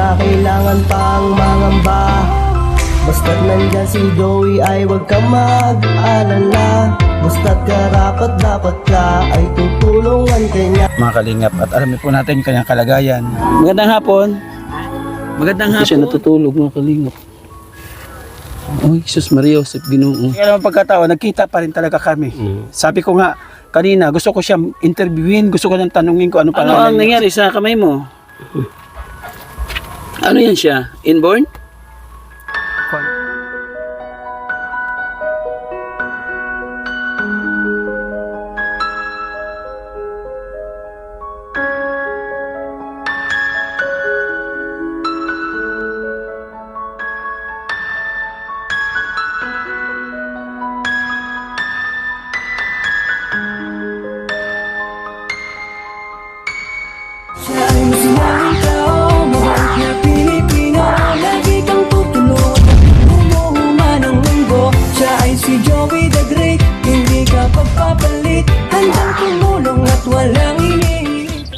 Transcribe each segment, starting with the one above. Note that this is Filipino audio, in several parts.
na kailangan pang mangamba. Basta't nandyan si Joey ay huwag kang mag-alala. Basta't karapat dapat ka ay tutulungan kanya. Mga kalingap, at alamin po natin kanyang kalagayan. Magandang hapon. Magandang hapon. Kasi natutulog mga kalingap. Oh, Jesus Maria Joseph Ginoo. Kaya naman pagkataon, nagkita pa rin talaga kami. Sabi ko nga, kanina gusto ko siyang interviewin, gusto ko nang tanungin ko ano ang nangyari sa kamay mo. Ano yan siya? Inborn? Siya ay masinahing tao, mabait na Pilipino. Lagi kang tutulog, umuhuman ang mundo. Siya ay si Joey the Great, hindi ka pagpapalit. Handang tumulong at walang inihiling.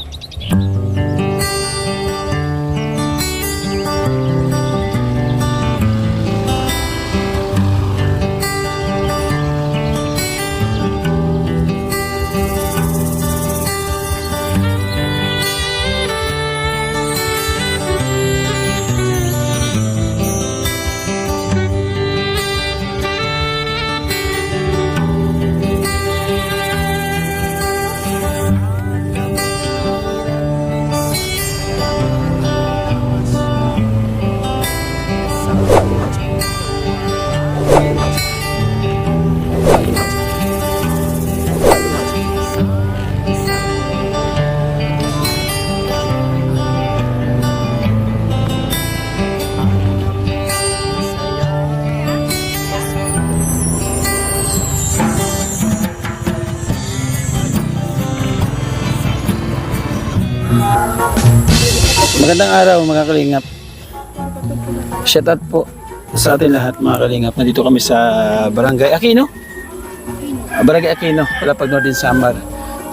Magandang araw mga kalingap. Shout out po sa atin lahat mga kalingap. Nandito kami sa Barangay Aquino. Barangay Aquino, Palapag Northern Samar.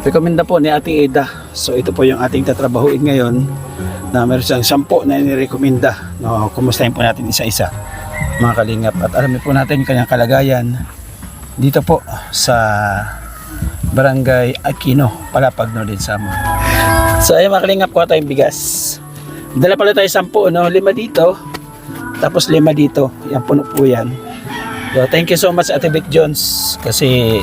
Rekomenda po ni Ating Eda. So ito po yung ating tatrabahuin ngayon na meron siyang 10 na inirekomenda. No, kumustahin po natin isa-isa mga kalingap. At alamin po natin kanyang kalagayan dito po sa Barangay Aquino, Palapag Northern Samar. So ayun mga kalingap, kuha tayong bigas. Dala pala tayo 10, no? 5 dito, tapos 5 dito. Yan, puno po yan. So, thank you so much Ate Vic Jones kasi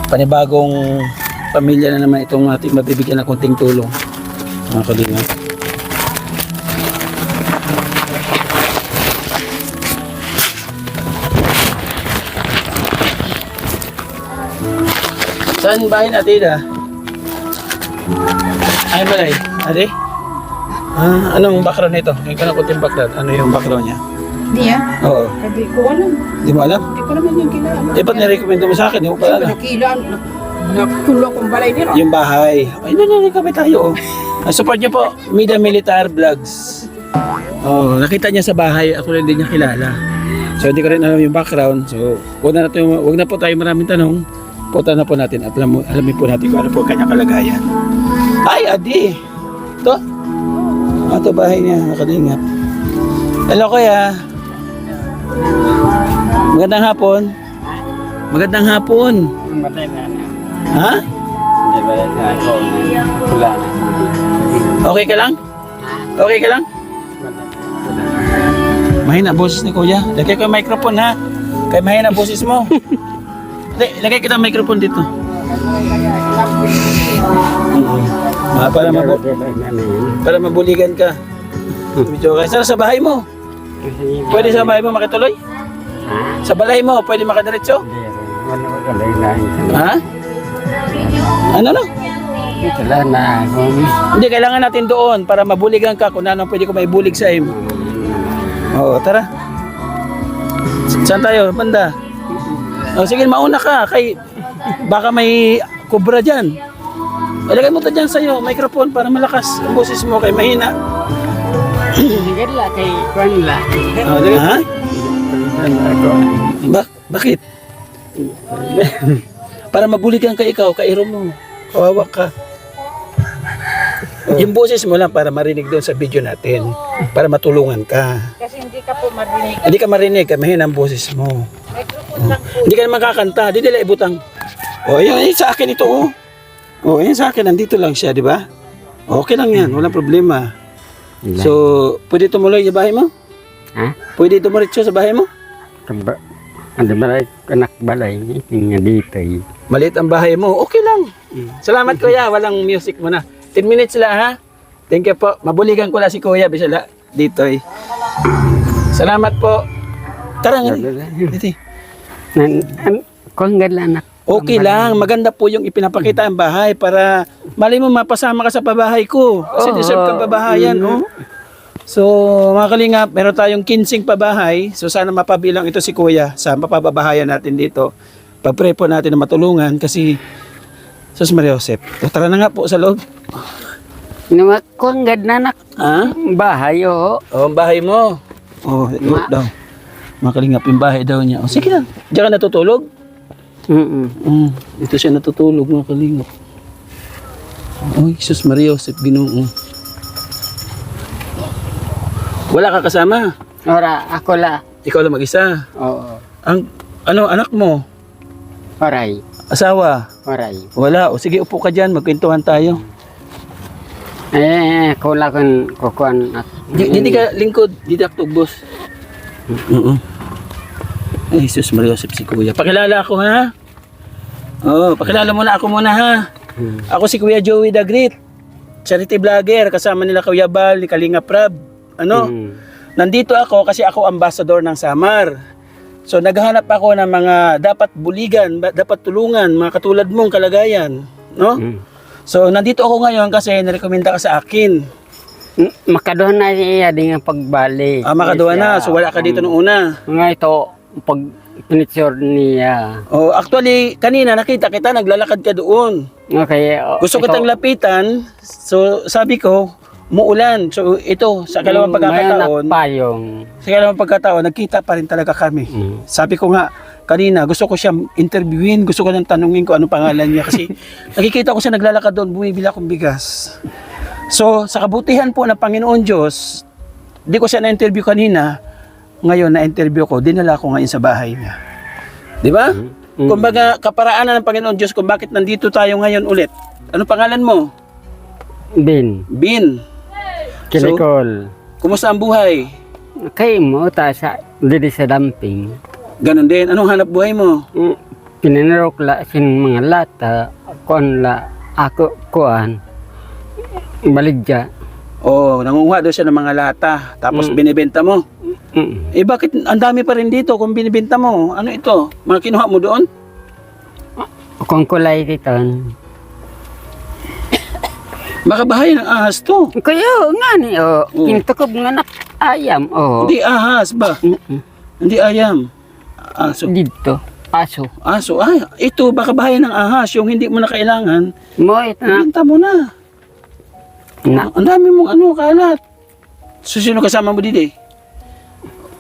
panibagong pamilya na naman itong ating mabibigyan ng konting tulong mga kalingap. Saan bahay natin ay malay, ate? Anong background nito? Yung ka na kunting background. Ano yung background niya? Hindi Oo. Hindi ko alam. Di mo alam? Hindi ko naman yung kilala. Ba't nirecommend mo sa akin? Di mo pa alam? Nakilala. Nakulo kong balay nila. Yung bahay. Ay, kami tayo. Support niyo po, Mida Militar Vlogs. Oh, nakita niya sa bahay. Ako rin din niya kilala. So, hindi ko rin alam yung background. So, wag na po tayo maraming tanong. Punta na po natin at alamin po natin kung ano po kanyang kalagayan. Ay, Adi! Ito? Ito bahay niya, nakalingap. Hello, kuya. Magandang hapon. Magandang hapon. Ha? Okay ka lang? Okay ka lang? Mahina boses ni kuya. Lagay ko yung microphone ha. Kaya mahina boses mo. Lagay kita ang microphone dito. Para mabuligan ka. Medyo okay. Saan sa bahay mo? Pwede sa bahay mo makituloy? Sa balay mo, pwede makadiretso? Ha? Ano no? Hindi, kailangan natin doon para mabuligan ka kung ano pwede ko maibulig sa iyo. Oo, tara. Saan tayo? Banda? O, sige, mauna ka. Kay, baka may kubra dyan. Ilagay mo ito dyan sa'yo, microphone para malakas ang boses mo kay mahina. Gala kay Kwanla. Ha? Bakit? Para mabuligan ka ikaw, kairo mo. Kawawa ka. Yung boses mo lang para marinig doon sa video natin. Para matulungan ka. Kasi hindi ka po marinig. Hindi ka marinig, mahina ang boses mo. Microphone lang po. Hindi ka naman kakanta, di nila ibutang. O, ayan, sa akin ito, oh. O, ayan sa akin, nandito lang siya, di ba? Okay lang yan, walang problema. So, pwede tumuloy sa bahay mo? Ha? Pwede tumuritso sa bahay mo? Ano ba anak balay? Nga dito eh. Maliit ang bahay mo, okay lang. Salamat kuya, walang music mo na. 10 minutes lang ha. Thank you po. Mabuligan ko lang si kuya, bisala dito eh. Salamat po. Tara nga. Dito. Kung gala anak. Okay lang, maganda po yung ipinapakita ang bahay para mali mo mapasama ka sa pabahay ko. Kasi deserve kang pabahayan, oh. So, mga kalingap, meron tayong 15 pabahay. So, sana mapabilang ito si Kuya sa mapababahayan natin dito. Pag-pray po natin na matulungan kasi Sus Maria Josep. O, tara na nga po sa loob. Kung gala anak. Ha? Bahay oh. O, ang bahay mo. O, daw. Mga kalingap, yung bahay daw niya. O, sige lang. Diyan ka natutulog? Ito siya natutulog, mga kalingap. Oy, Sus Maria Josep, Ginoo. Wala ka kasama? Ora, ako la. Ikaw lang mag-isa? Oo. Ano, anak mo? Oray. Asawa? Oray. Wala. O sige, upo ka dyan. Magkwentuhan tayo. Kula kon kukuan at. Hindi ka lingkod. Dito ako boss. Ay, Jesus Maria Josep si Kuya. Pakilala ako ha? Oo, pakilala muna ako muna ha. Ako si Kuya Joey the Great. Charity vlogger. Kasama nila Kuya Bal, ni Kalinga Prab. Nandito ako kasi ako ambassador ng Samar. So naghahanap ako ng mga dapat buligan, dapat tulungan, mga katulad mong kalagayan, no? So nandito ako ngayon kasi nirekomenda ka sa akin. Makaduha na siya din ang pagbalik. Makaduha na. So wala ka dito nung una. Nga ito, pag pinicture niya. Oh, actually kanina nakita kita naglalakad ka doon. Okay. Gusto kitang lapitan. So sabi ko, muulan. So ito, sa kalawang pagkakataon, sa kalawang pagkataon, nagkita pa rin talaga kami. Sabi ko nga, kanina, gusto ko siyang interviewin, gusto ko nang tanungin ko anong pangalan niya. Kasi nakikita ko siya naglalakad doon, bumibili akong bigas. So, sa kabutihan po ng Panginoon Diyos, di ko siya na-interview kanina, ngayon na-interview ko, dinala ko ngayon sa bahay niya. Di ba? Kumbaga, kaparaanan ng Panginoon Diyos kung bakit nandito tayo ngayon ulit. Anong pangalan mo? Bin. Kilikol. Kumusta ang buhay? Kay mo, sa dili sa damping. Ganon din. Anong hanap buhay mo? Pinanarok la sin mga lata. Kuan la ako kuan. Baligya. Oh, nangunguha daw siya ng mga lata. Tapos binibenta mo. Eh bakit ang dami pa rin dito kung binibenta mo? Ano ito? Mga kinuha mo doon? Kung kulay dito. Baka bahay ng ahas to. Kaya nga ni, kintukob nga nak ayam, Hindi ahas ba? Hindi ayam. Aso. Dito, aso. Aso. Ay, ito baka bahay ng ahas. Yung hindi mo na kailangan. Mo, ito na. Benta mo na. Ang dami mong kalat. So, sino kasama mo dito?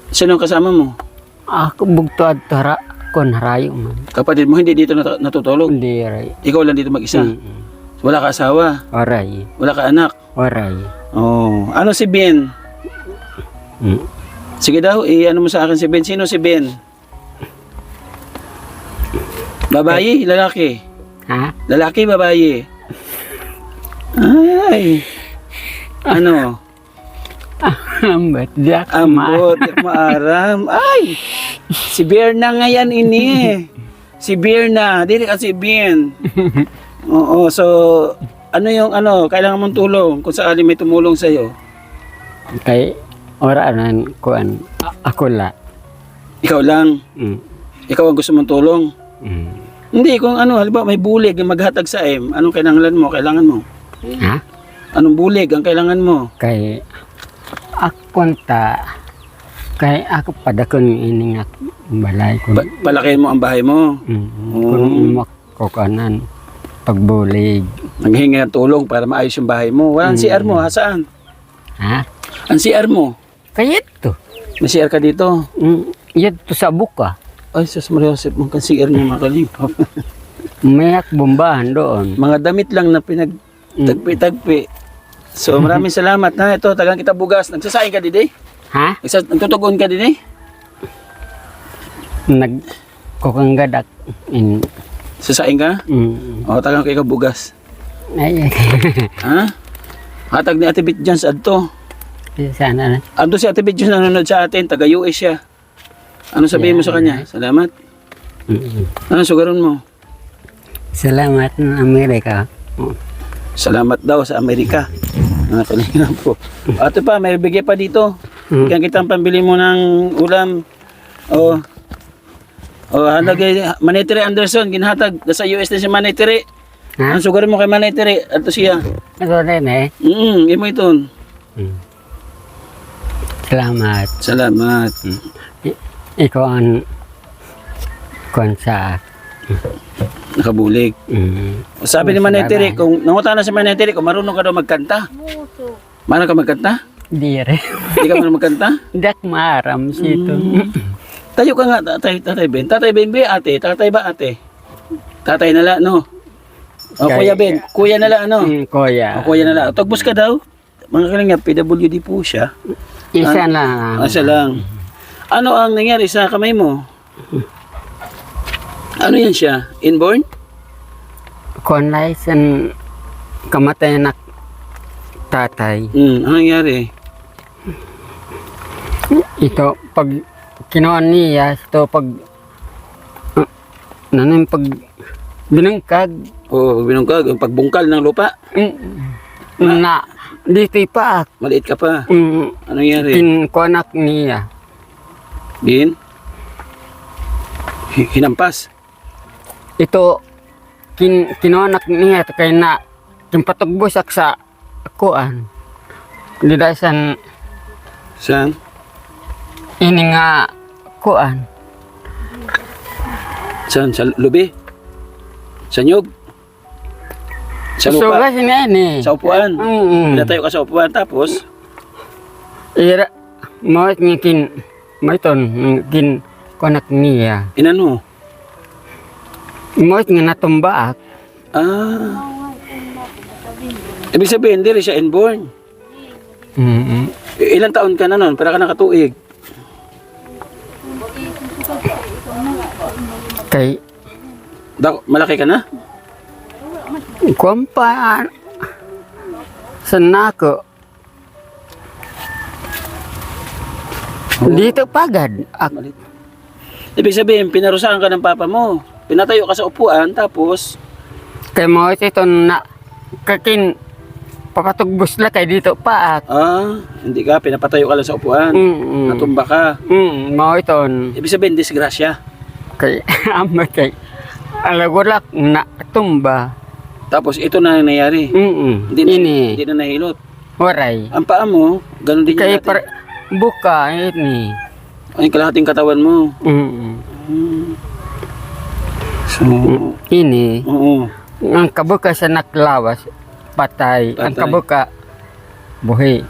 Sino kasama mo? Ako bugto at tara, kon harayo man. Kapatid mo hindi dito natutulog? Hindi, aray. Ikaw lang dito mag-isa? Wala ka asawa? Aray. Wala ka anak? Aray. Oh, ano si Ben? Sige daw, ano mo sa akin si Ben? Sino si Ben? Babae, lalaki? Ha? Lalaki, babae? Ay. Ano? Ambot, diyak Ambot, maaram. Ay! Si Berna nga yan ini. Si Berna, dili ka si Ben. Oo, so ano yung kailangan mong tulong kung sakali may tumulong sa iyo? Kay oranan kuan ako la. Ikaw lang. Ikaw ang gusto mong tulong. Hindi kung halimbawa may bulig ang maghatag sa anong kailangan mo? Ha? Anong bulig ang kailangan mo? Kay kay ako padakon ini nga balay ko. Palakihin mo ang bahay mo. Kung makukanan pagbulig. Naghingi ng tulong para maayos yung bahay mo. Walang CR mo, saan? Ha? Ang CR mo? Kaya ito. May CR ka dito? Yan to sa buka. Ay, Sus Maria Josep, mong CR niya makalingap. May bombahan doon. Mga damit lang na pinagtagpi-tagpi. So maraming salamat na. Ito, tagang kita bugas. Nagsasaing ka din Ha? Nagtutugon ka din Nagkukanggadak. Sasaing ka? O, tagang kayo bugas. Ay, Ha? Hatag ni Ate Bit dyan sa adto. sana na. Ando si Ate Bit dyan nanonood sa atin. Taga-US siya. Ano sabihin mo sa kanya? Salamat. Ano sugaron mo? Salamat ng Amerika. Salamat daw sa Amerika. Mga kalingap po. Ate pa, may bigay pa dito. Bigyan kitang pambili mo ng ulam. O, halagay, Manetiri Anderson, ginhatag. Nasa US na si Manetiri. Ha? Ang sugarin mo kay Manetiri. Ato siya. Ito rin eh. Imo ito. Salamat. Salamat. Ikaw ang konsa. Nakabulig. Sabi ni Manetiri, kung nanguta na si Manetiri, kung marunong ka daw magkanta. Marunong ka magkanta? Di rin. Hindi ka marunong magkanta? Dak maram sito. Tayo ka nga, Tatay Ben. Tatay Ben ba ate? Tatay ba ate? Tatay na la, no? O, Kuya Ben. Kuya na la, ano? Kuya. O, Kuya na la. Tagbos ka daw. Mga kalingap, PWD po siya. Isa lang. Asa lang. Ano ang nangyari sa kamay mo? Ano yan siya? Inborn? Konlaisan kamatay na tatay. Ano nangyari? Ito, pag kinuha niya, ito pag pag binangkag, O, binungkag, ang pagbungkal ng lupa. na dito pa Maliit ka pa. Ano nangyari? kinkuanak niya. Din? Hinampas. Ito, kinuanak niya, kaya na kimpatugbusak sa kuan. Di dahil san Saan? ini nga kuan. Saan? Sa lubi? Sa nyug? Sa lupa? Sugas niya ini. Sa upuan? Pinatayo ka sa upuan, tapos? Ira, mawat nga maiton, kuanak niya. Inano? Mawat nga natumbaak. Ibig sabihin, hindi rin siya inborn. Ilang taon ka na nun? Para ka nakatuig. Kay, Malaki ka na? kuwan pa, sanako. Dito pagad. Malit. Ibig sabihin, pinarusahan ka ng papa mo. Pinatayo ka sa upuan, tapos... Kay mawat ito na kakin papatugbos la kay dito paak. Hindi ka, pinapatayo ka lang sa upuan. Natumba ka. Mawat ito. Ibig sabihin, disgrasya. Kay amat kay alagulak na tumba. Tapos ito na nangyayari. Hindi na nahilot. Waray. Ang paa mo, ganun din Kay yung natin. buka ini. Ay, kalahating katawan mo. So, Ini oo. ang kabuka sa naklawas patay. Ang Patay. kabuka buhi.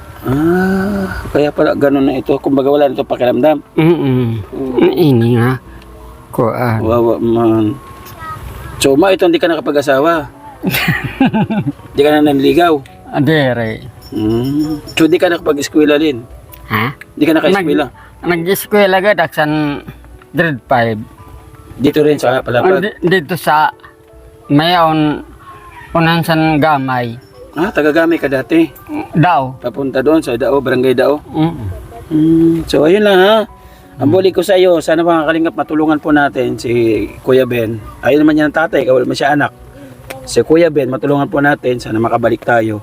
Kaya pala ganun na ito. Kumbaga wala na ito pakiramdam. Ini nga kuan. Wawa man. So, ito hindi ka nakapag-asawa. Hindi ka na nanligaw. Adere. So, hindi ka nakapag-eskwela din. Ha? Hindi ka naka-eskwela. Nag-eskwela ka daksan grade 5. Dito rin sa Palapag. Dito sa mayon unan san gamay. Taga-Gamay ka dati. Daw. Papunta doon sa Dao, Barangay Dao. So, ayun lang ha. Ang buli ko sa iyo, sana mga kalingap matulungan po natin si Kuya Ben. Ayun naman yan ang tatay, wala naman siya anak. Si Kuya Ben, matulungan po natin, sana makabalik tayo.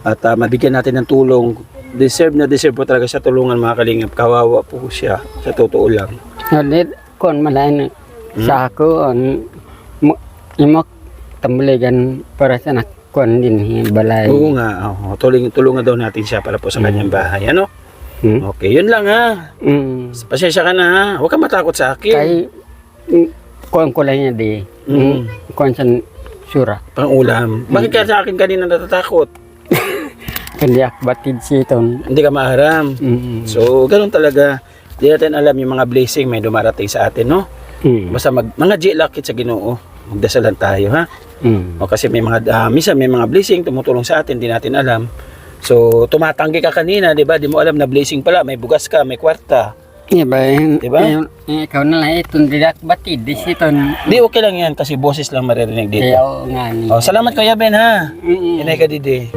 At mabigyan natin ng tulong. Deserve po talaga siya tulungan mga kalingap. Kawawa po siya, sa totoo lang. Hadid kon malain sa ako imok tambuligan para sa anak kon din balay. Oo nga, tulungan daw natin siya para po sa kanyang bahay. Ano? Okay, yun lang ha. Pasensya ka na ha. Huwag ka matakot sa akin. Kay kon ko lang niya di. Kon san sura. Pang-ulam. Bakit ka sa akin kanina natatakot? Hindi batid siton. Hindi ka maaram. So, ganun talaga. Hindi natin alam yung mga blessing may dumarating sa atin, no? Basta mga jilakit sa Ginoo. Magdasalan tayo, ha? O kasi may mga, minsan may mga blessing tumutulong sa atin, hindi natin alam. So, tumatanggi ka kanina, di ba? Di mo alam na blessing pala. May bugas ka, may kwarta. Iba, Diba? ikaw na lang itong didak batid. Di siton. Di, okay lang yan kasi boses lang maririnig dito. Kaya o nga ni. Oh, salamat Kuya Ben ha. Mm-mm. Inay ka didi.